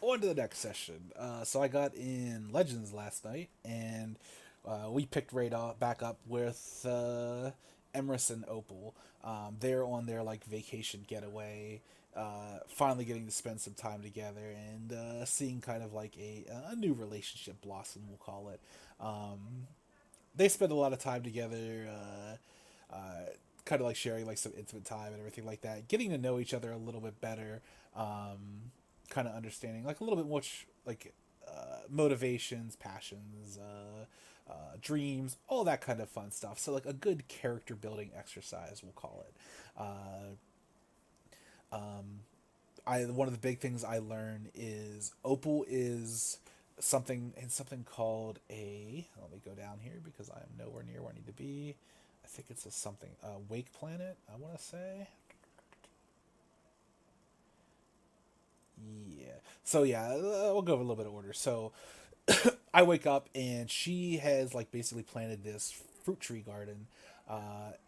on to the next session. So I got in Legends last night, and we picked right off, back up with Emrys and Opal. They're on their like vacation getaway, finally getting to spend some time together and seeing kind of like a new relationship blossom, we'll call it. They spend a lot of time together. Kind of like sharing like some intimate time and everything like that, getting to know each other a little bit better, kind of understanding like a little bit much like motivations, passions, dreams, all that kind of fun stuff. So like a good character building exercise, we'll call it. I One of the big things I learned is Opal is something called a. Let me go down here because I am nowhere near where I need to be. I think it's a something wake planet. I want to say. Yeah. So yeah, we'll go over a little bit of order. So I wake up and she has like basically planted this fruit tree garden,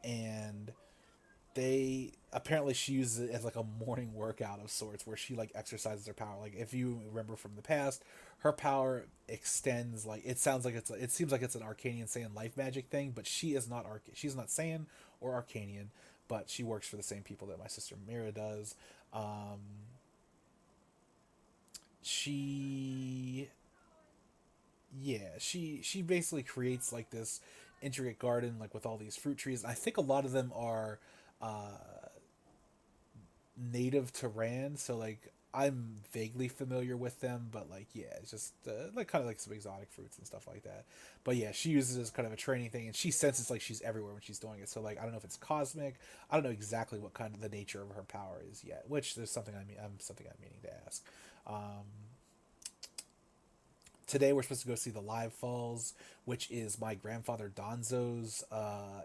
and they apparently she uses it as like a morning workout of sorts where she like exercises her power. Like if you remember from the past, her power extends like it seems like it's an Arcanian Saiyan life magic thing, but she is not she's not Saiyan or Arcanian, but she works for the same people that my sister Mira does. Um, she she basically creates like this intricate garden like with all these fruit trees. I think a lot of them are native to Rand, so like I'm vaguely familiar with them, but like yeah, it's just like kind of like some exotic fruits and stuff like that. But yeah, she uses it as kind of a training thing, and she senses like she's everywhere when she's doing it. So like I don't know if it's cosmic. I don't know exactly what kind of the nature of her power is yet. Which there's something I'm meaning to ask. Um, Today we're supposed to go see the live falls, which is my grandfather Donzo's.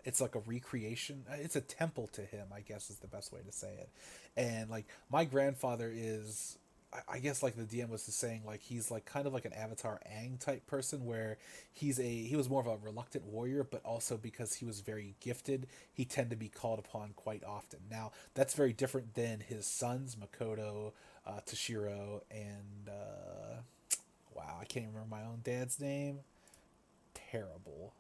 It's like a recreation. It's a temple to him, I guess is the best way to say it. And like my grandfather is, I guess like the DM was just saying, like he's like kind of like an Avatar Aang type person, where he was more of a reluctant warrior, but also because he was very gifted, he tended to be called upon quite often. Now that's very different than his sons Makoto, Toshiro, and wow, I can't even remember my own dad's name. Terrible.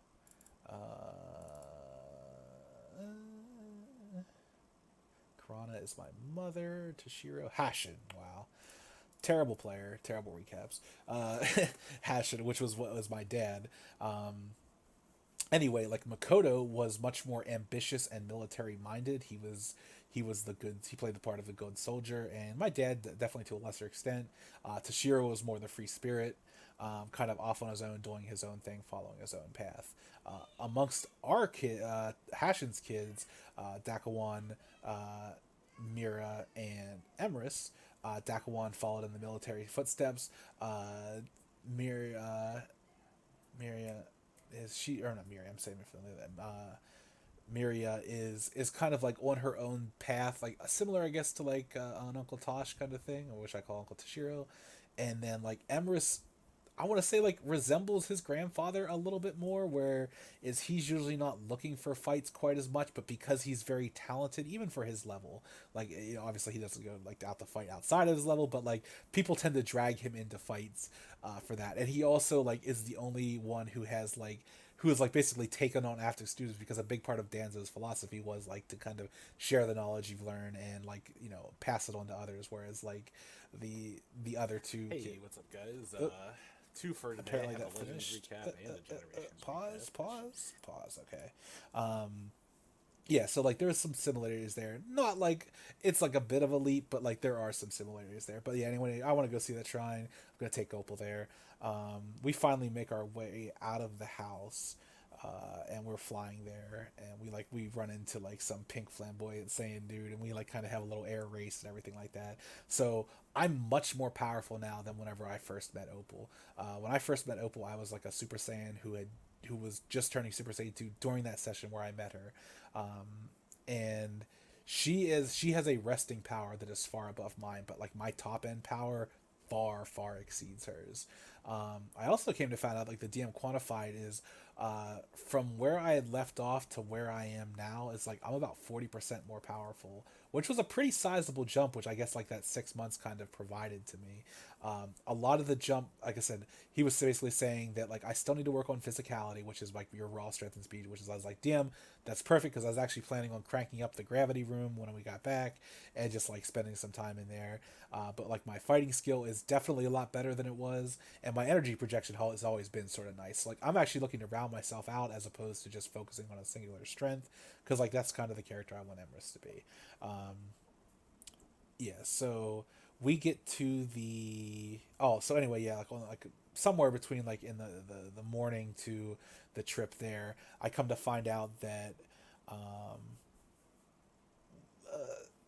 Karana is my mother. Toshiro Hashin. Wow, terrible player. Terrible recaps. Hashin, which was what was my dad. Anyway, like Makoto was much more ambitious and military minded. He was the good. He played the part of the good soldier, and my dad definitely to a lesser extent. Toshiro was more the free spirit, kind of off on his own, doing his own thing, following his own path. Amongst our Hashin's kids, Dakawan, Mira, and Emrys, Dakawan followed in the military footsteps. Mira, Miria is she or not Miria? I'm saying it for them. Miria is kind of like on her own path, like similar, I guess, to like an Uncle Tosh kind of thing, or which I call Uncle Toshiro. And then like Emrys, I want to say like resembles his grandfather a little bit more, where is he's usually not looking for fights quite as much, but because he's very talented, even for his level, like you know, obviously he doesn't go like out to fight outside of his level, but like people tend to drag him into fights for that, and he also like is the only one who is like basically taken on after students because a big part of Danzo's philosophy was like to kind of share the knowledge you've learned and like you know pass it on to others, whereas like the other two Hey, what's up, guys? uh, Two for today. apparently Have that a Legends finished. recap and a Generations recap. Pause. Okay. Yeah, so like there's some similarities there. Not like it's like a bit of a leap, but like there are some similarities there. But yeah, anyway, I want to go see the shrine. I'm gonna take Opal there. We finally make our way out of the house, and we're flying there, and we run into like some pink flamboyant Saiyan dude, and we like kind of have a little air race and everything like that. So I'm much more powerful now than whenever I first met Opal. When I first met Opal, I was like a Super Saiyan who was just turning Super Saiyan 2 during that session where I met her. And she has a resting power that is far above mine, but like my top end power far exceeds hers. I also came to find out like the DM quantified is From where I had left off to where I am now is like I'm about 40% more powerful, which was a pretty sizable jump, which I guess like that 6 months kind of provided to me. A lot of the jump, like I said, he was basically saying that like I still need to work on physicality, which is like your raw strength and speed, which is I was like, damn, that's perfect because I was actually planning on cranking up the gravity room when we got back and just like spending some time in there. But like my fighting skill is definitely a lot better than it was, and my energy projection hull has always been sort of nice. Like I'm actually looking to round myself out as opposed to just focusing on a singular strength because like that's kind of the character I want Emrys to be. Yeah, so we get to the so anyway, yeah, like on like somewhere between like in the morning to the trip there, I come to find out that um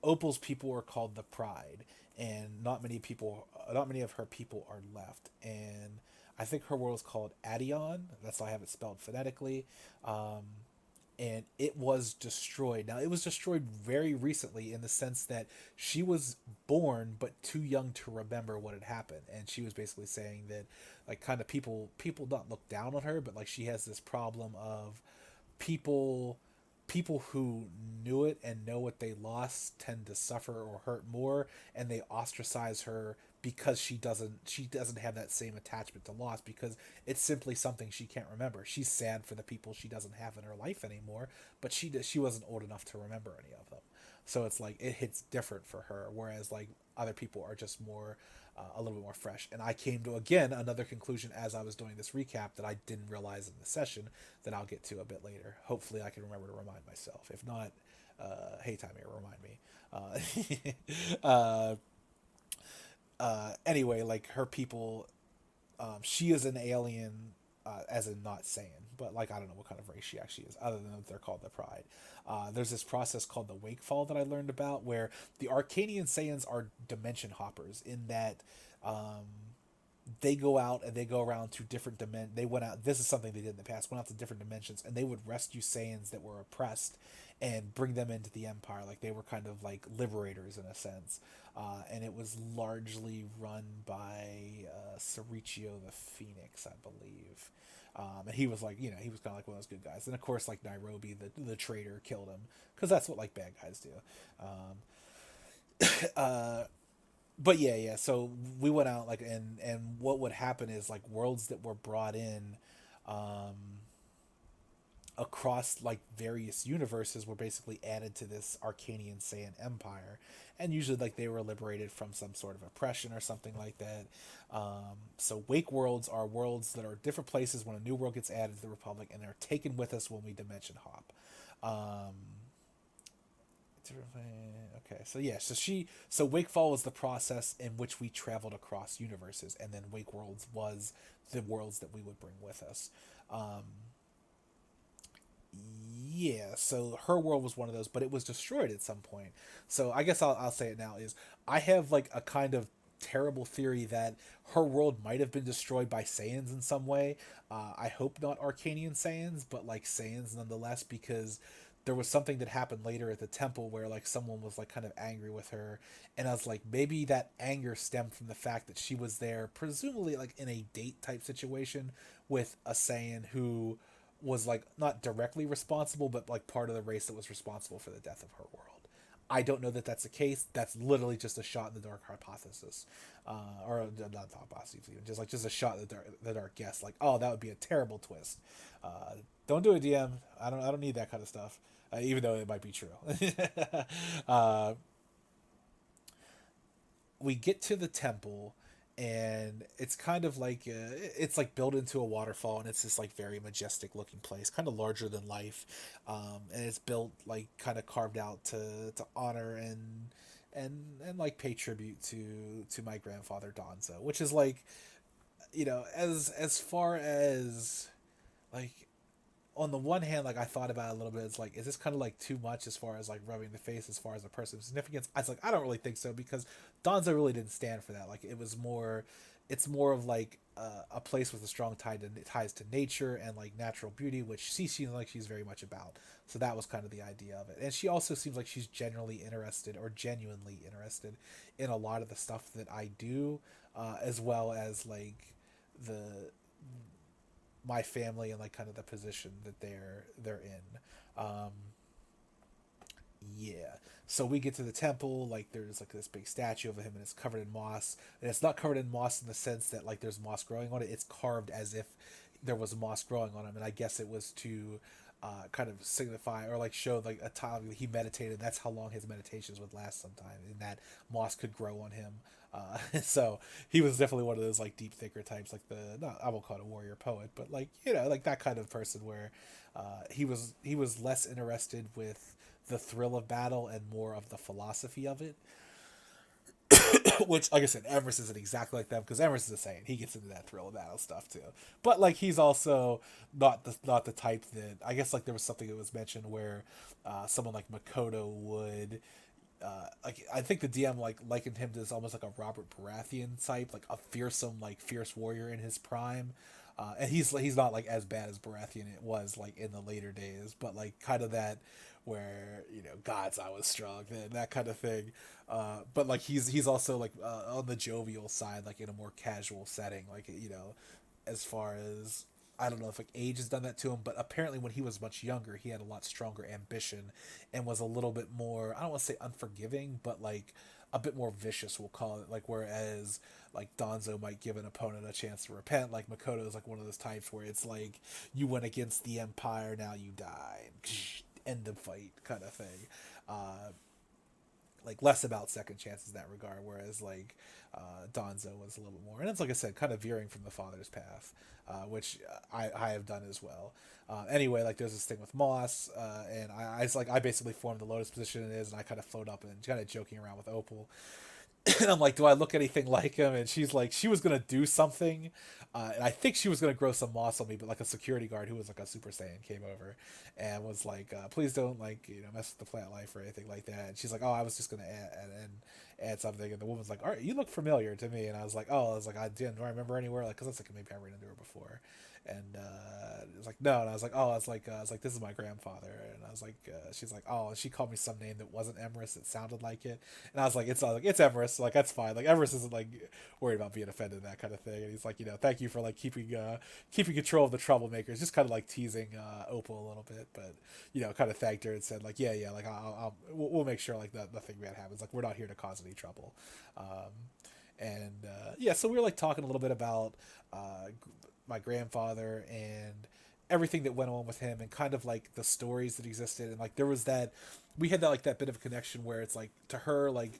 Opal's people are called the Pride, and not many of her people are left. And I think her world is called Adion. That's why I have it spelled phonetically. Um, and it was destroyed. Now, it was destroyed very recently in the sense that she was born but too young to remember what had happened. And she was basically saying that, like, kind of people don't look down on her, but like she has this problem of people people who knew it and know what they lost tend to suffer or hurt more, and they ostracize her because she doesn't have that same attachment to loss because it's simply something she can't remember. She's sad for the people she doesn't have in her life anymore, but she wasn't old enough to remember any of them. So it's like it hits different for her, whereas like other people are just more a little bit more fresh. And I came to again another conclusion as I was doing this recap that I didn't realize in the session that I'll get to a bit later. Hopefully, I can remember to remind myself. If not, hey, Timey, remind me. Anyway, like her people, she is an alien, as in not Saiyan, but like I don't know what kind of race she actually is, other than that they're called the Pride. There's this process called the Wakefall that I learned about, where the Arcanian Saiyans are dimension hoppers in that um, they go out and they go around to different They went out. This is something they did in the past. Went out to different dimensions and they would rescue Saiyans that were oppressed and bring them into the Empire. Like they were kind of like liberators in a sense. And it was largely run by Sarichio the Phoenix, I believe. And he was like, he was kind of like one of those good guys. And of course, like Nairobi, the traitor, killed him because that's what like bad guys do. Uh, but yeah. So we went out like, and what would happen is like worlds that were brought in, um, across like various universes were basically added to this Arcanian Saiyan empire, and usually like they were liberated from some sort of oppression or something like that. So wake worlds are worlds that are different places when a new world gets added to the Republic, and they're taken with us when we dimension hop. Um, Okay, so yeah, so Wakefall was the process in which we traveled across universes, and then Wake Worlds was the worlds that we would bring with us. Um, yeah, so her world was one of those, but it was destroyed at some point. So I guess I'll say it now is I have like a kind of terrible theory that her world might have been destroyed by Saiyans in some way. I hope not Arcanian Saiyans, but like Saiyans nonetheless, because there was something that happened later at the temple where like someone was like kind of angry with her, and I was like maybe that anger stemmed from the fact that she was there presumably like in a date type situation with a Saiyan who was like not directly responsible, but like part of the race that was responsible for the death of her world. I don't know that that's the case. That's literally just a shot in the dark hypothesis, or not hypothesis, even just a shot in the dark guess. Like, oh, that would be a terrible twist. Don't do it, DM. I don't need that kind of stuff. Even though it might be true. uh, we get to the temple, and it's kind of like it's like built into a waterfall, and it's this like very majestic looking place, kind of larger than life, and it's built like kind of carved out to honor and like pay tribute to my grandfather Donzo, which is like, as far as like, on the one hand, like I thought about it a little bit, it's like, is this kind of like too much as far as like rubbing the face as far as a person of significance? I was like, I don't really think so, because Donzo really didn't stand for that. Like it's more of like a place with a strong ties to nature and like natural beauty, which she seems like she's very much about. So that was kind of the idea of it. And she also seems like she's genuinely interested in a lot of the stuff that I do, as well as like the my family and like kind of the position that they're in. Yeah. So we get to the temple, like there's like this big statue of him and it's covered in moss. And it's not covered in moss in the sense that like there's moss growing on it. It's carved as if there was moss growing on him. And I guess it was to kind of signify or like show like a time he meditated. That's how long his meditations would last sometime. And that moss could grow on him. So he was definitely one of those like deep thinker types, like the, not, I won't call it a warrior poet, but like, you know, like that kind of person where he was less interested with the thrill of battle and more of the philosophy of it. Which, like I said, Emrys isn't exactly like them because Emrys is a Saiyan. He gets into that thrill of battle stuff too. But like he's also not the type that, I guess like there was something that was mentioned where someone like Makoto would. Like I think the DM like likened him to this almost like a Robert Baratheon type, like a fearsome, like fierce warrior in his prime. And he's not like as bad as Baratheon it was like in the later days, but like kind of that where, you know, gods I was strong then, that kind of thing. But like he's also like on the jovial side, like in a more casual setting, like, you know, as far as, I don't know if like age has done that to him, but apparently when he was much younger, he had a lot stronger ambition and was a little bit more, I don't want to say unforgiving, but like a bit more vicious, we'll call it. Like whereas like Donzo might give an opponent a chance to repent, like Makoto is like one of those types where it's like you went against the Empire, now you die, end of fight kind of thing. Like less about second chances in that regard, whereas like Donzo was a little more, and it's like I said, kind of veering from the father's path, which I have done as well. Anyway, like there's this thing with Moss, and I basically formed the Lotus position it is, and I kind of float up and kind of joking around with Opal, and I'm like, do I look anything like him? And she's like, she was gonna do something, and I think she was gonna grow some moss on me, but like a security guard who was like a Super Saiyan came over, and was like, please don't like, you know, mess with the plant life or anything like that. And she's like, oh, I was just gonna add something, and the woman's like, all right, you look familiar to me, and I was like, oh, I was like, I didn't, do I remember anywhere? Like, cause I was like, maybe I ran into her before, and it was like, no, and I was like, oh, I was like, this is my grandfather, and I was like, she's like, oh, and she called me some name that wasn't Emrys, it sounded like it, and I was like, it's Emrys, like that's fine, like Emrys isn't like worried about being offended, that kind of thing, and he's like, you know, thank you for like keeping control of the troublemakers, just kind of like teasing Opal a little bit, but you know, kind of thanked her and said like, yeah, like we'll make sure like that nothing bad happens, like we're not here to cause any trouble, and yeah, so we were like talking a little bit about my grandfather and everything that went on with him and kind of like the stories that existed, and like there was that we had that like that bit of a connection where it's like to her like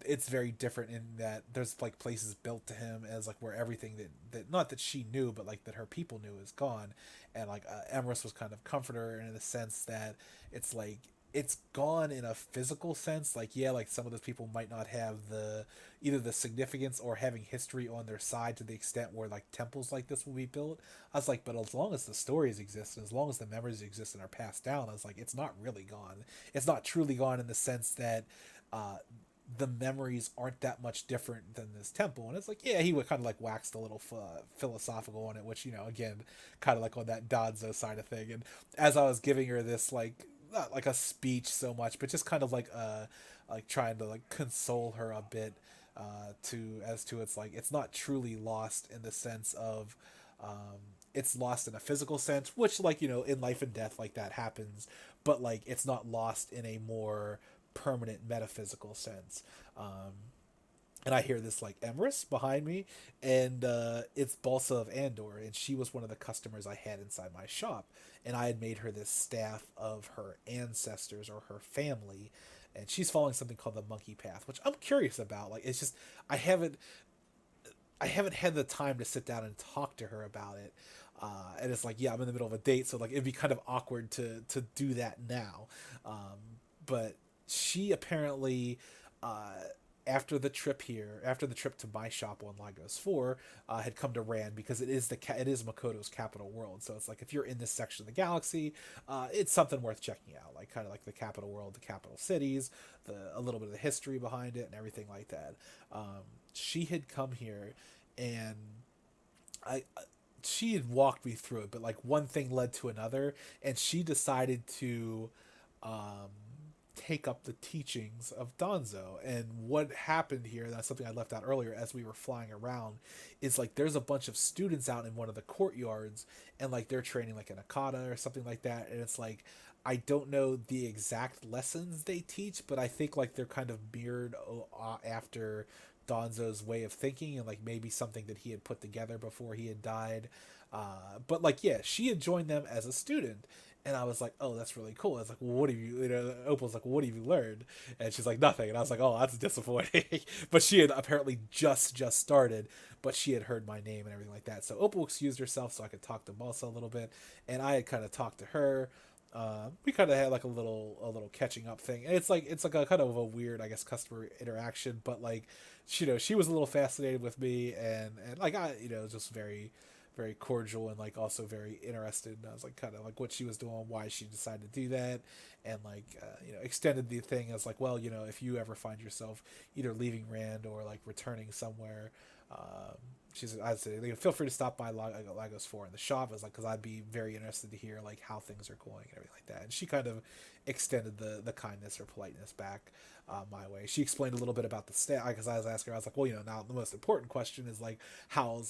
it's very different in that there's like places built to him as like where everything that not that she knew but like that her people knew is gone, and like Emrys was kind of comforter in the sense that it's like it's gone in a physical sense, like yeah, like some of those people might not have the either the significance or having history on their side to the extent where like temples like this will be built. I was like, but as long as the stories exist and as long as the memories exist and are passed down, I was like, it's not really gone, it's not truly gone in the sense that uh the memories aren't that much different than this temple. And it's like, yeah, he would kind of like waxed a little philosophical on it, which, you know, again, kind of like on that Danzo side of thing. And as I was giving her this, like, not like a speech so much, but just kind of like trying to like console her a bit, to, as to it's like, it's not truly lost in the sense of, it's lost in a physical sense, which like, you know, in life and death, like that happens, but like, it's not lost in a more permanent metaphysical sense. And I hear this like Emrys behind me, and it's Balsa of Andor, and she was one of the customers I had inside my shop, and I had made her this staff of her ancestors or her family, and she's following something called the Monkey Path, which I'm curious about. Like, it's just I haven't I haven't had the time to sit down and talk to her about it. And it's like, yeah, I'm in the middle of a date, so like it'd be kind of awkward to do that now. But she apparently, uh, after the trip to my shop on Lagos 4, had come to Rand because it is Makoto's capital world. So it's like if you're in this section of the galaxy, it's something worth checking out. Like kind of like the capital world, the capital cities, a little bit of the history behind it, and everything like that. She had come here, and I she had walked me through it, but like one thing led to another, and she decided to um take up the teachings of Danzo. And what happened here, that's something I left out earlier as we were flying around, is like there's a bunch of students out in one of the courtyards, and like they're training like an Akata or something like that. And it's like, I don't know the exact lessons they teach, but I think like they're kind of mirrored after Donzo's way of thinking, and like maybe something that he had put together before he had died. But like, yeah, she had joined them as a student, and I was like, oh, that's really cool. I was like, well, what have you, Opal's like, well, what have you learned? And she's like, nothing. And I was like, oh, that's disappointing. But she had apparently just started, but she had heard my name and everything like that. So Opal excused herself so I could talk to Balsa a little bit, and I had kind of talked to her. We kind of had like a little catching up thing, and it's like a kind of a weird, I guess, customer interaction. But like, she was a little fascinated with me, and like I, just very cordial, and like also very interested. And I was like kind of like what she was doing, why she decided to do that, and like extended the thing as like, well, if you ever find yourself either leaving Rand or like returning somewhere, I'd say feel free to stop by Lagos 4 in the shop. I was like, because I'd be very interested to hear like how things are going and everything like that. And she kind of extended the kindness or politeness back my way. She explained a little bit about the staff, because I was asking her, I was like, well, now the most important question is like, how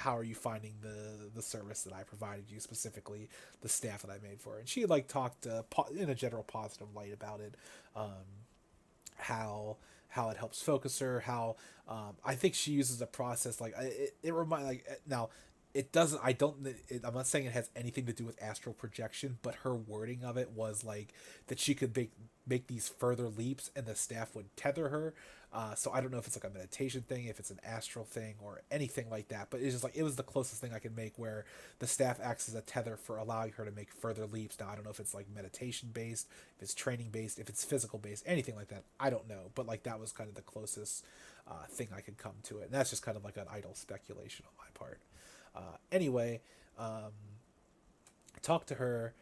are you finding the service that I provided you, specifically the staff that I made for her? And she like talked in a general positive light about it, how it helps focus her, how I think she uses a process like it remind like now it doesn't I don't it, I'm not saying it has anything to do with astral projection, but her wording of it was like that she could make these further leaps and the staff would tether her. So I don't know if it's like a meditation thing, if it's an astral thing, or anything like that. But it's just like it was the closest thing I could make where the staff acts as a tether for allowing her to make further leaps. Now I don't know if it's like meditation based, if it's training based, if it's physical based, anything like that. I don't know. But like that was kind of the closest thing I could come to it, and that's just kind of like an idle speculation on my part. Anyway, talk to her,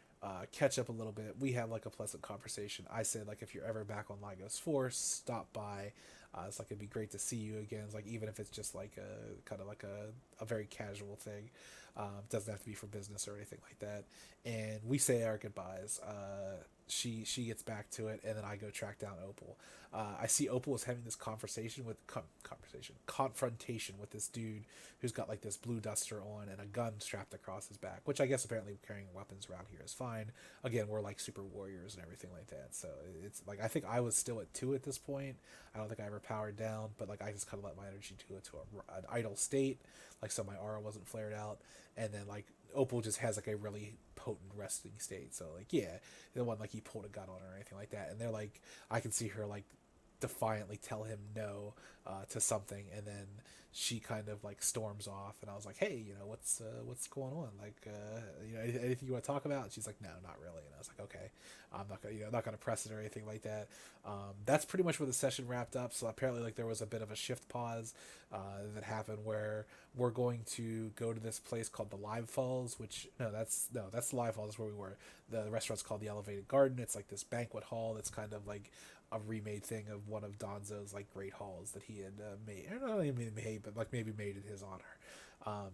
catch up a little bit. We had like a pleasant conversation. I said like if you're ever back on Lagos Force, stop by. It's like it'd be great to see you again. It's like even if it's just like a kind of like a very casual thing, doesn't have to be for business or anything like that. And we say our goodbyes. She gets back to it, and then I go track down Opal. I see Opal is having this confrontation with this dude who's got like this blue duster on and a gun strapped across his back, which I guess apparently carrying weapons around here is fine. Again, we're like super warriors and everything like that, so it's like I think I was still at 2 at this point. I don't think I ever powered down, but like I just kind of let my energy go to an idle state, like so my aura wasn't flared out, and then like Opal just has like a really potent resting state. So like yeah, the one like he pulled a gun on her or anything like that, and they're like I can see her like defiantly tell him no to something, and then she kind of like storms off, and I was like, hey, what's going on, like anything you want to talk about? And she's like, no, not really. And I was like, okay, I'm not gonna not gonna press it or anything like that. That's pretty much where the session wrapped up. So apparently like there was a bit of a shift pause that happened where we're going to go to this place called the Live Falls, which that's the Live Falls is where we were. The restaurant's called the Elevated Garden. It's like this banquet hall that's kind of like a remade thing of one of Donzo's like great halls that he had made. I don't even made, but like maybe made in his honor.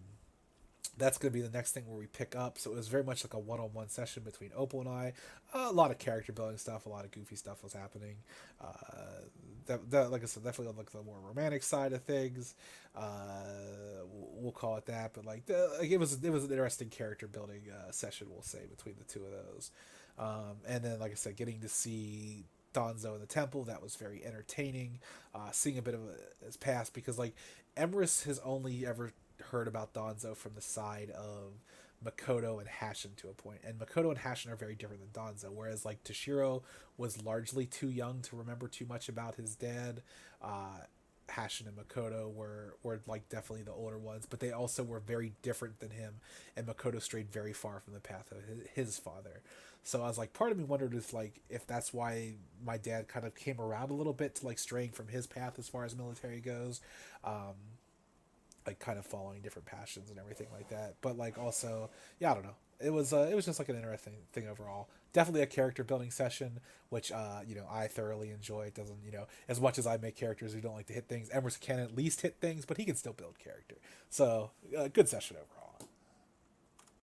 That's going to be the next thing where we pick up. So it was very much like a one-on-one session between Opal and I. A lot of character building stuff, a lot of goofy stuff was happening. Like I said, definitely on like the more romantic side of things. We'll call it that, but like it was an interesting character building session, we'll say, between the two of those. And then, like I said, getting to see Donzo in the temple, that was very entertaining. Seeing a bit of his past, because like Emrys has only ever heard about Donzo from the side of Makoto and Hashin to a point, and Makoto and Hashin are very different than Donzo, whereas like Toshiro was largely too young to remember too much about his dad. Hashin and Makoto were like definitely the older ones, but they also were very different than him, and Makoto strayed very far from the path of his father. So I was like, part of me wondered if that's why my dad kind of came around a little bit to like straying from his path as far as military goes, like kind of following different passions and everything like that. But like also, yeah, I don't know. It was just like an interesting thing overall. Definitely a character building session, which I thoroughly enjoy. It doesn't as much as I make characters who don't like to hit things. Emerson can at least hit things, but he can still build character. So good session overall.